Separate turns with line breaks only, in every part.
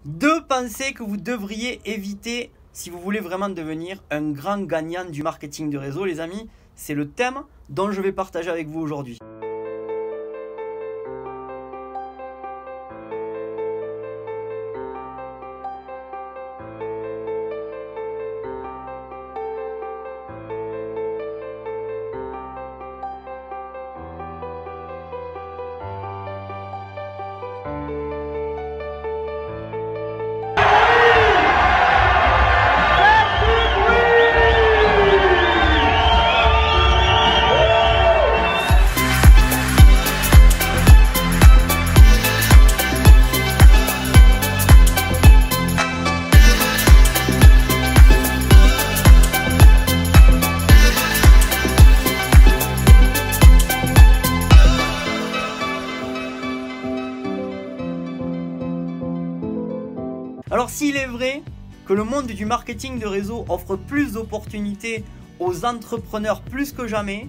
2 pensées que vous devriez éviter si vous voulez vraiment devenir un grand gagnant du marketing de réseau, les amis. C'est le thème dont je vais partager avec vous aujourd'hui. Alors s'il est vrai que le monde du marketing de réseau offre plus d'opportunités aux entrepreneurs plus que jamais,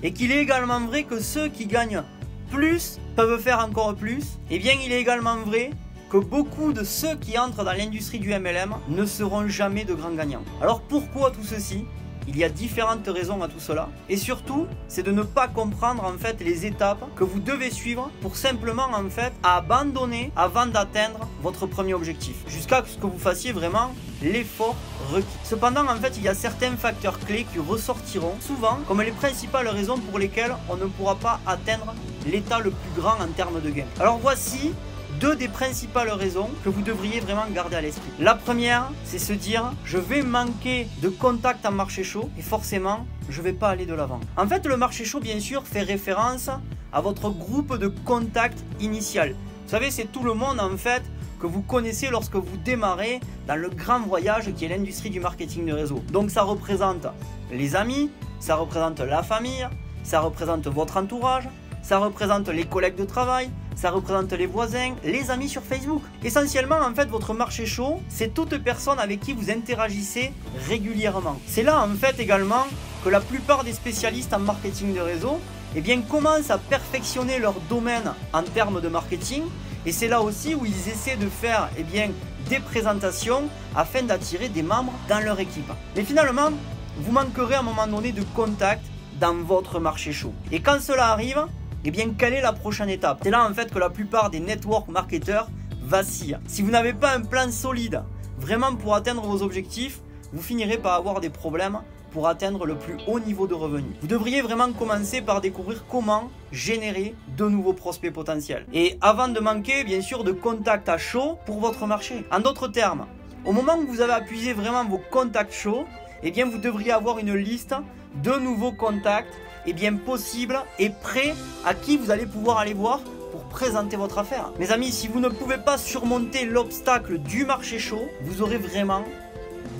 et qu'il est également vrai que ceux qui gagnent plus peuvent faire encore plus, eh bien il est également vrai que beaucoup de ceux qui entrent dans l'industrie du MLM ne seront jamais de grands gagnants. Alors pourquoi tout ceci ? Il y a différentes raisons à tout cela, et surtout c'est de ne pas comprendre en fait les étapes que vous devez suivre pour simplement en fait abandonner avant d'atteindre votre premier objectif, jusqu'à ce que vous fassiez vraiment l'effort requis. Cependant en fait il y a certains facteurs clés qui ressortiront souvent comme les principales raisons pour lesquelles on ne pourra pas atteindre l'état le plus grand en termes de gains. Alors voici 2 des principales raisons que vous devriez vraiment garder à l'esprit. La première, c'est se dire je vais manquer de contact en marché chaud et forcément je vais pas aller de l'avant. En fait le marché chaud bien sûr fait référence à votre groupe de contact initial. Vous savez c'est tout le monde en fait que vous connaissez lorsque vous démarrez dans le grand voyage qui est l'industrie du marketing de réseau. Donc ça représente les amis, ça représente la famille, ça représente votre entourage, ça représente les collègues de travail, ça représente les voisins, les amis sur Facebook. Essentiellement, en fait, votre marché chaud, c'est toute personne avec qui vous interagissez régulièrement. C'est là, en fait, également, que la plupart des spécialistes en marketing de réseau, eh bien, commencent à perfectionner leur domaine en termes de marketing. Et c'est là aussi où ils essaient de faire, eh bien, des présentations afin d'attirer des membres dans leur équipe. Mais finalement, vous manquerez à un moment donné de contact dans votre marché chaud. Et quand cela arrive, eh bien, quelle est la prochaine étape? C'est là en fait que la plupart des network marketeurs vacillent. Si vous n'avez pas un plan solide vraiment pour atteindre vos objectifs, vous finirez par avoir des problèmes pour atteindre le plus haut niveau de revenus. Vous devriez vraiment commencer par découvrir comment générer de nouveaux prospects potentiels. Et avant de manquer, bien sûr, de contacts à chaud pour votre marché. En d'autres termes, au moment où vous avez appuyé vraiment vos contacts chauds, eh bien, vous devriez avoir une liste de nouveaux contacts et bien possible et prêt à qui vous allez pouvoir aller voir pour présenter votre affaire. Mes amis, si vous ne pouvez pas surmonter l'obstacle du marché chaud, vous aurez vraiment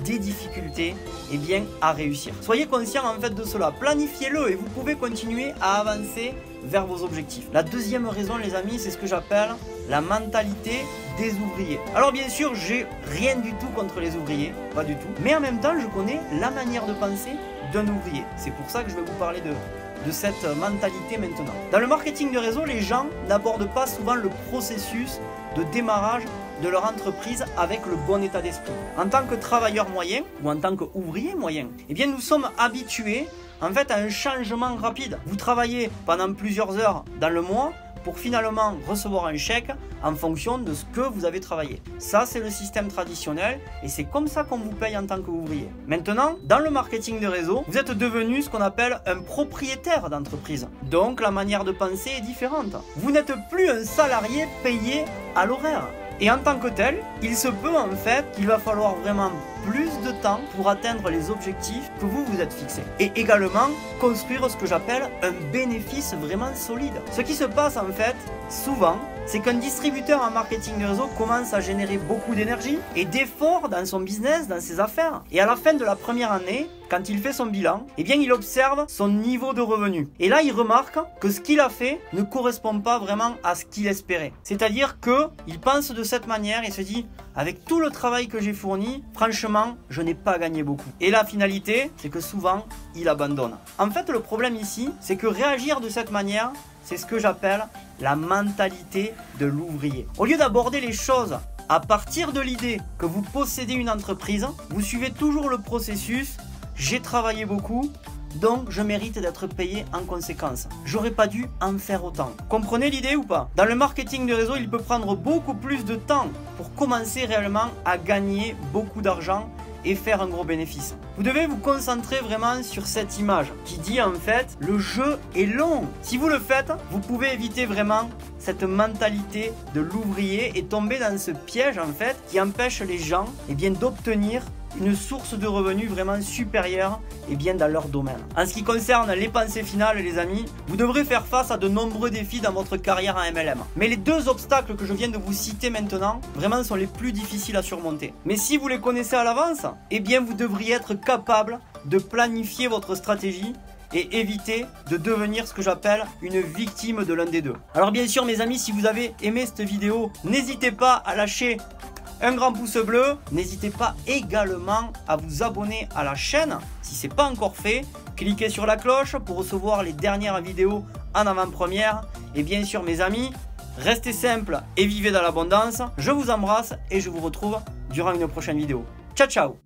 des difficultés et bien à réussir. Soyez conscient en fait de cela, planifiez-le et vous pouvez continuer à avancer vers vos objectifs. La deuxième raison les amis, c'est ce que j'appelle la mentalité des ouvriers. Alors bien sûr, j'ai rien du tout contre les ouvriers, pas du tout, mais en même temps, je connais la manière de penser d'un ouvrier. C'est pour ça que je vais vous parler de cette mentalité maintenant. Dans le marketing de réseau, les gens n'abordent pas souvent le processus de démarrage de leur entreprise avec le bon état d'esprit. En tant que travailleur moyen ou en tant qu'ouvrier moyen, eh bien nous sommes habitués en fait à un changement rapide. Vous travaillez pendant plusieurs heures dans le mois pour finalement recevoir un chèque en fonction de ce que vous avez travaillé. Ça, c'est le système traditionnel et c'est comme ça qu'on vous paye en tant qu'ouvrier. Maintenant, dans le marketing de réseau, vous êtes devenu ce qu'on appelle un propriétaire d'entreprise. Donc, la manière de penser est différente. Vous n'êtes plus un salarié payé à l'horaire. Et en tant que tel, il se peut en fait qu'il va falloir vraiment plus de temps pour atteindre les objectifs que vous vous êtes fixés. Et également, construire ce que j'appelle un bénéfice vraiment solide. Ce qui se passe en fait, souvent, c'est qu'un distributeur en marketing de réseau commence à générer beaucoup d'énergie et d'efforts dans son business, dans ses affaires. Et à la fin de la première année, quand il fait son bilan, eh bien il observe son niveau de revenu. Et là, il remarque que ce qu'il a fait ne correspond pas vraiment à ce qu'il espérait. C'est-à-dire qu'il pense de cette manière et se dit, avec tout le travail que j'ai fourni, franchement, je n'ai pas gagné beaucoup. Et la finalité, c'est que souvent, il abandonne. En fait, le problème ici, c'est que réagir de cette manière, c'est ce que j'appelle la mentalité de l'ouvrier. Au lieu d'aborder les choses À partir de l'idée que vous possédez une entreprise, vous suivez toujours le processus « j'ai travaillé beaucoup, donc je mérite d'être payé en conséquence. J'aurais pas dû en faire autant. » Comprenez l'idée ou pas? Dans le marketing de réseau, il peut prendre beaucoup plus de temps pour commencer réellement à gagner beaucoup d'argent et faire un gros bénéfice. Vous devez vous concentrer vraiment sur cette image qui dit en fait le jeu est long. Si vous le faites, vous pouvez éviter vraiment cette mentalité de l'ouvrier et tomber dans ce piège en fait qui empêche les gens d'obtenir une source de revenus vraiment supérieure dans leur domaine. En ce qui concerne les pensées finales, les amis, vous devrez faire face à de nombreux défis dans votre carrière en MLM. Mais les deux obstacles que je viens de vous citer maintenant, vraiment sont les plus difficiles à surmonter. Mais si vous les connaissez à l'avance, vous devriez être capable de planifier votre stratégie et éviter de devenir ce que j'appelle une victime de l'un des deux. Alors bien sûr mes amis, si vous avez aimé cette vidéo, n'hésitez pas à lâcher un grand pouce bleu. N'hésitez pas également à vous abonner à la chaîne si ce n'est pas encore fait. Cliquez sur la cloche pour recevoir les dernières vidéos en avant-première. Et bien sûr mes amis, restez simples et vivez dans l'abondance. Je vous embrasse et je vous retrouve durant une prochaine vidéo. Ciao ciao.